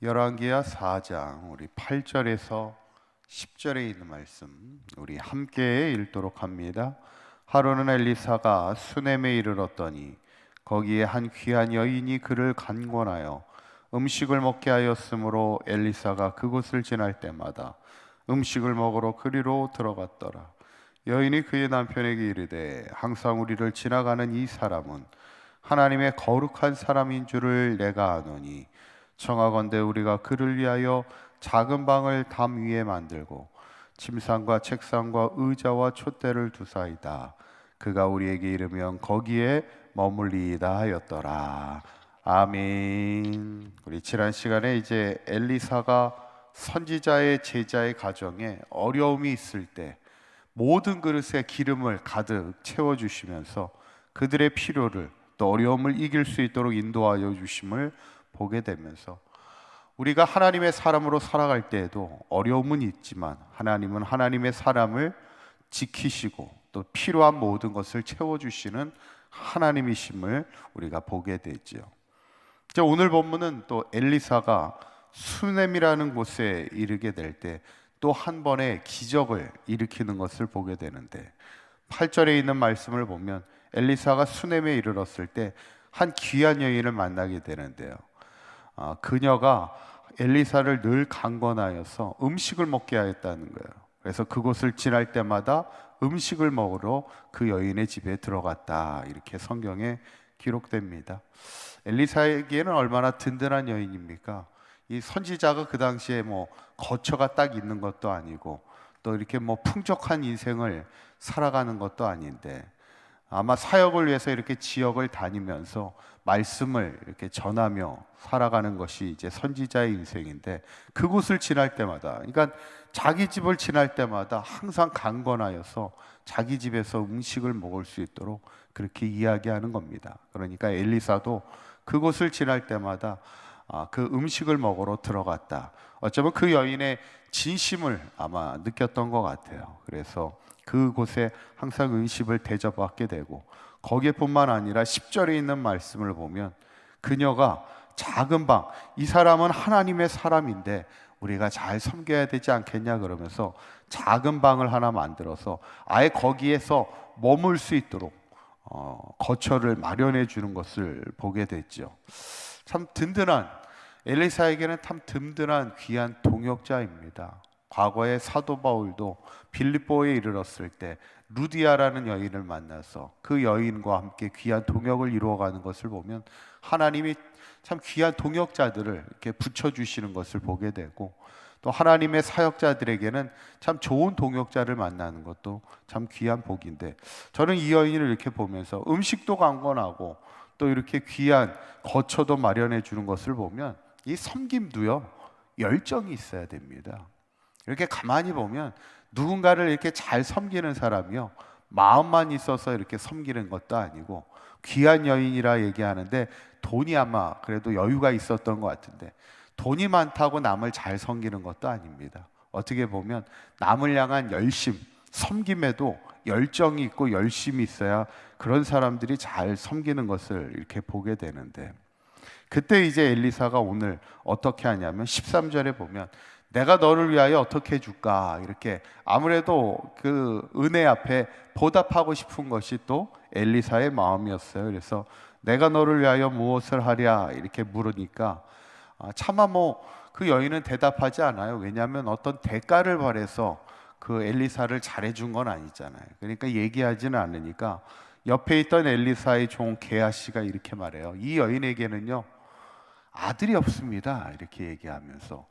열왕기하 4장 우리 8절에서 10절에 있는 말씀 우리 함께 읽도록 합니다. 하루는 엘리사가 수넴에 이르렀더니 거기에 한 귀한 여인이 그를 간권하여 음식을 먹게 하였으므로 엘리사가 그곳을 지날 때마다 음식을 먹으러 그리로 들어갔더라. 여인이 그의 남편에게 이르되 항상 우리를 지나가는 이 사람은 하나님의 거룩한 사람인 줄을 내가 아노니 청하건대 우리가 그를 위하여 작은 방을 담 위에 만들고 침상과 책상과 의자와 촛대를 두사이다. 그가 우리에게 이르면 거기에 머물리이다 하였더라. 아멘. 우리 지난 시간에 이제 엘리사가 선지자의 제자의 가정에 어려움이 있을 때 모든 그릇에 기름을 가득 채워주시면서 그들의 필요를 또 어려움을 이길 수 있도록 인도하여 주심을 보게 되면서 우리가 하나님의 사람으로 살아갈 때에도 어려움은 있지만 하나님은 하나님의 사람을 지키시고 또 필요한 모든 것을 채워주시는 하나님이심을 우리가 보게 되죠. 오늘 본문은 또 엘리사가 수넴이라는 곳에 이르게 될 때 또 한 번의 기적을 일으키는 것을 보게 되는데 8절에 있는 말씀을 보면 엘리사가 수넴에 이르렀을 때 한 귀한 여인을 만나게 되는데요. 그녀가 엘리사를 늘 강권하여서 음식을 먹게 하였다는 거예요. 그래서 그곳을 지날 때마다 음식을 먹으러 그 여인의 집에 들어갔다, 이렇게 성경에 기록됩니다. 엘리사에게는 얼마나 든든한 여인입니까? 이 선지자가 그 당시에 거처가 딱 있는 것도 아니고 또 이렇게 풍족한 인생을 살아가는 것도 아닌데 아마 사역을 위해서 이렇게 지역을 다니면서 말씀을 이렇게 전하며 살아가는 것이 이제 선지자의 인생인데 그곳을 지날 때마다, 그러니까 자기 집을 지날 때마다 항상 강권하여서 자기 집에서 음식을 먹을 수 있도록 그렇게 이야기하는 겁니다. 그러니까 엘리사도 그곳을 지날 때마다 그 음식을 먹으러 들어갔다. 어쩌면 그 여인의 진심을 아마 느꼈던 것 같아요. 그래서 그곳에 항상 음식을 대접받게 되고 거기에뿐만 아니라 10절에 있는 말씀을 보면 그녀가 작은 방, 이 사람은 하나님의 사람인데 우리가 잘 섬겨야 되지 않겠냐 그러면서 작은 방을 하나 만들어서 아예 거기에서 머물 수 있도록 거처를 마련해 주는 것을 보게 됐죠. 참 든든한, 엘리사에게는 참 든든한 귀한 동역자입니다. 과거에 사도 바울도 빌립보에 이르렀을 때 루디아라는 여인을 만나서 그 여인과 함께 귀한 동역을 이루어가는 것을 보면 하나님이 참 귀한 동역자들을 이렇게 붙여주시는 것을 보게 되고 또 하나님의 사역자들에게는 참 좋은 동역자를 만나는 것도 참 귀한 복인데 저는 이 여인을 이렇게 보면서 음식도 강권하고 또 이렇게 귀한 거처도 마련해 주는 것을 보면 이 섬김도요, 열정이 있어야 됩니다. 이렇게 가만히 보면 누군가를 이렇게 잘 섬기는 사람이요, 마음만 있어서 이렇게 섬기는 것도 아니고 귀한 여인이라 얘기하는데 돈이 아마 그래도 여유가 있었던 것 같은데 돈이 많다고 남을 잘 섬기는 것도 아닙니다. 어떻게 보면 남을 향한 열심, 섬김에도 열정이 있고 열심이 있어야 그런 사람들이 잘 섬기는 것을 이렇게 보게 되는데 그때 이제 엘리사가 오늘 어떻게 하냐면 13절에 보면 내가 너를 위하여 어떻게 해줄까, 이렇게 아무래도 그 은혜 앞에 보답하고 싶은 것이 또 엘리사의 마음이었어요. 그래서 내가 너를 위하여 무엇을 하랴 이렇게 물으니까 차마 그 여인은 대답하지 않아요. 왜냐하면 어떤 대가를 바래서 그 엘리사를 잘해준 건 아니잖아요. 그러니까 얘기하지는 않으니까 옆에 있던 엘리사의 종 게하시가 이렇게 말해요. 이 여인에게는요 아들이 없습니다, 이렇게 얘기하면서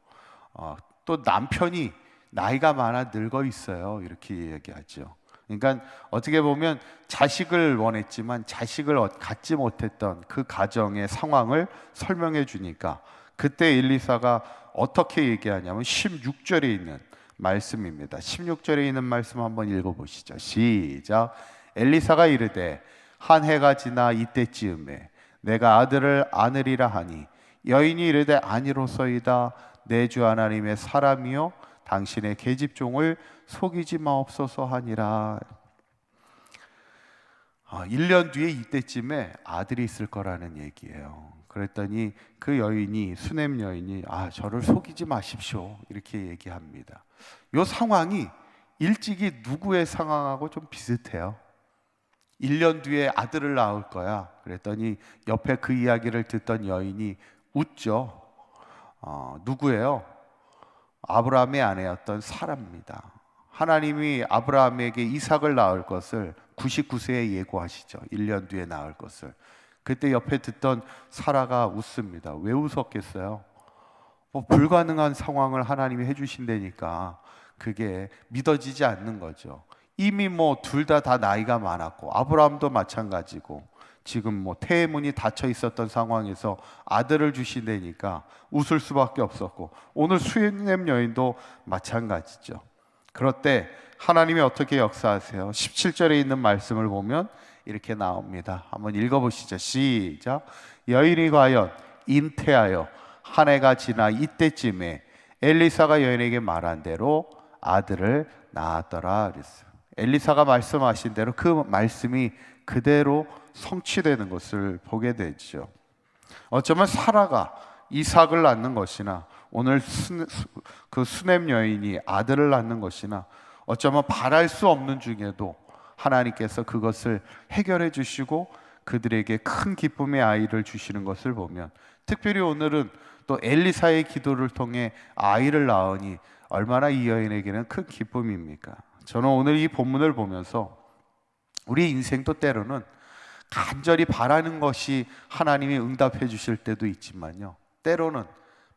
또 남편이 나이가 많아 늙어 있어요, 이렇게 얘기하죠. 그러니까 어떻게 보면 자식을 원했지만 자식을 갖지 못했던 그 가정의 상황을 설명해 주니까 그때 엘리사가 어떻게 얘기하냐면 16절에 있는 말씀입니다. 16절에 있는 말씀 한번 읽어보시죠. 시작. 엘리사가 이르되 한 해가 지나 이때쯤에 내가 아들을 안으리라 하니 여인이 이르되 아니로소이다. 내 주 하나님의 사람이요 당신의 계집종을 속이지 마옵소서 하니라. 1년 뒤에 이때쯤에 아들이 있을 거라는 얘기예요. 그랬더니 그 여인이, 수넴 여인이 저를 속이지 마십시오 이렇게 얘기합니다. 이 상황이 일찍이 누구의 상황하고 좀 비슷해요. 1년 뒤에 아들을 낳을 거야. 그랬더니 옆에 그 이야기를 듣던 여인이 웃죠. 누구예요? 아브라함의 아내였던 사라입니다. 하나님이 아브라함에게 이삭을 낳을 것을 99세에 예고하시죠. 1년 뒤에 낳을 것을. 그때 옆에 듣던 사라가 웃습니다. 왜 웃었겠어요? 불가능한 상황을 하나님이 해주신다니까 그게 믿어지지 않는 거죠. 이미 둘 다 나이가 많았고, 아브라함도 마찬가지고, 지금 태의 문이 닫혀 있었던 상황에서 아들을 주신다니까 웃을 수밖에 없었고, 오늘 수넴 여인도 마찬가지죠. 그럴 때 하나님이 어떻게 역사하세요? 17절에 있는 말씀을 보면 이렇게 나옵니다. 한번 읽어보시죠. 시작. 여인이 과연 잉태하여 한 해가 지나 이때쯤에 엘리사가 여인에게 말한 대로 아들을 낳았더라 그랬어요. 엘리사가 말씀하신 대로 그 말씀이 그대로 성취되는 것을 보게 되죠. 어쩌면 사라가 이삭을 낳는 것이나 오늘 그 수넴 여인이 아들을 낳는 것이나 어쩌면 바랄 수 없는 중에도 하나님께서 그것을 해결해 주시고 그들에게 큰 기쁨의 아이를 주시는 것을 보면, 특별히 오늘은 또 엘리사의 기도를 통해 아이를 낳으니 얼마나 이 여인에게는 큰 기쁨입니까? 저는 오늘 이 본문을 보면서 우리 인생도 때로는 간절히 바라는 것이 하나님이 응답해 주실 때도 있지만요, 때로는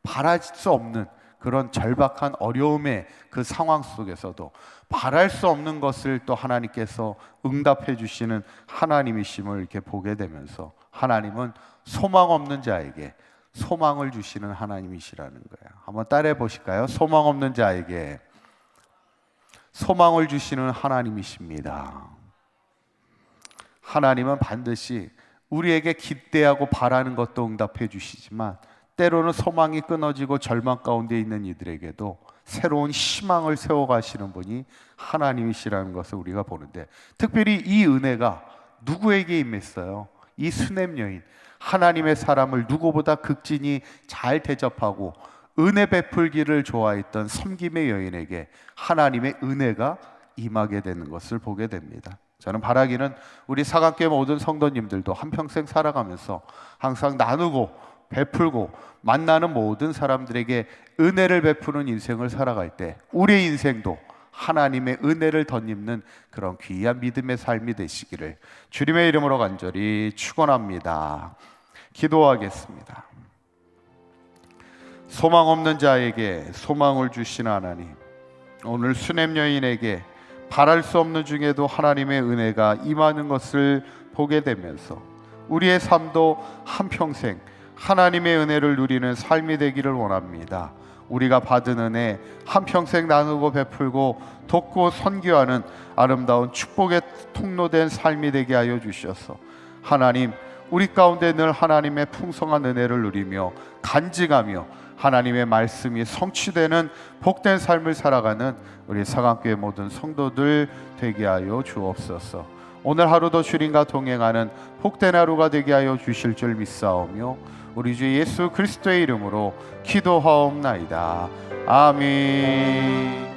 바랄 수 없는 그런 절박한 어려움의 그 상황 속에서도 바랄 수 없는 것을 또 하나님께서 응답해 주시는 하나님이심을 이렇게 보게 되면서, 하나님은 소망 없는 자에게 소망을 주시는 하나님이시라는 거예요. 한번 따라해 보실까요? 소망 없는 자에게 소망을 주시는 하나님이십니다. 하나님은 반드시 우리에게 기대하고 바라는 것도 응답해 주시지만, 때로는 소망이 끊어지고 절망 가운데 있는 이들에게도 새로운 희망을 세워가시는 분이 하나님이시라는 것을 우리가 보는데, 특별히 이 은혜가 누구에게 임했어요? 이 수넴 여인, 하나님의 사람을 누구보다 극진히 잘 대접하고 은혜 베풀기를 좋아했던 섬김의 여인에게 하나님의 은혜가 임하게 되는 것을 보게 됩니다. 저는 바라기는 우리 사각교회 모든 성도님들도 한평생 살아가면서 항상 나누고 베풀고 만나는 모든 사람들에게 은혜를 베푸는 인생을 살아갈 때 우리의 인생도 하나님의 은혜를 덧입는 그런 귀한 믿음의 삶이 되시기를 주님의 이름으로 간절히 축원합니다. 기도하겠습니다. 소망 없는 자에게 소망을 주신 하나님, 오늘 수넴 여인에게 바랄 수 없는 중에도 하나님의 은혜가 임하는 것을 보게 되면서 우리의 삶도 한평생 하나님의 은혜를 누리는 삶이 되기를 원합니다. 우리가 받은 은혜 한평생 나누고 베풀고 돕고 선교하는 아름다운 축복의 통로된 삶이 되게 하여 주셔서, 하나님, 우리 가운데 늘 하나님의 풍성한 은혜를 누리며 간직하며 하나님의 말씀이 성취되는 복된 삶을 살아가는 우리 사강교회 모든 성도들 되게 하여 주옵소서. 오늘 하루도 주님과 동행하는 복된 하루가 되게 하여 주실 줄 믿사오며 우리 주 예수 그리스도의 이름으로 기도하옵나이다. 아멘.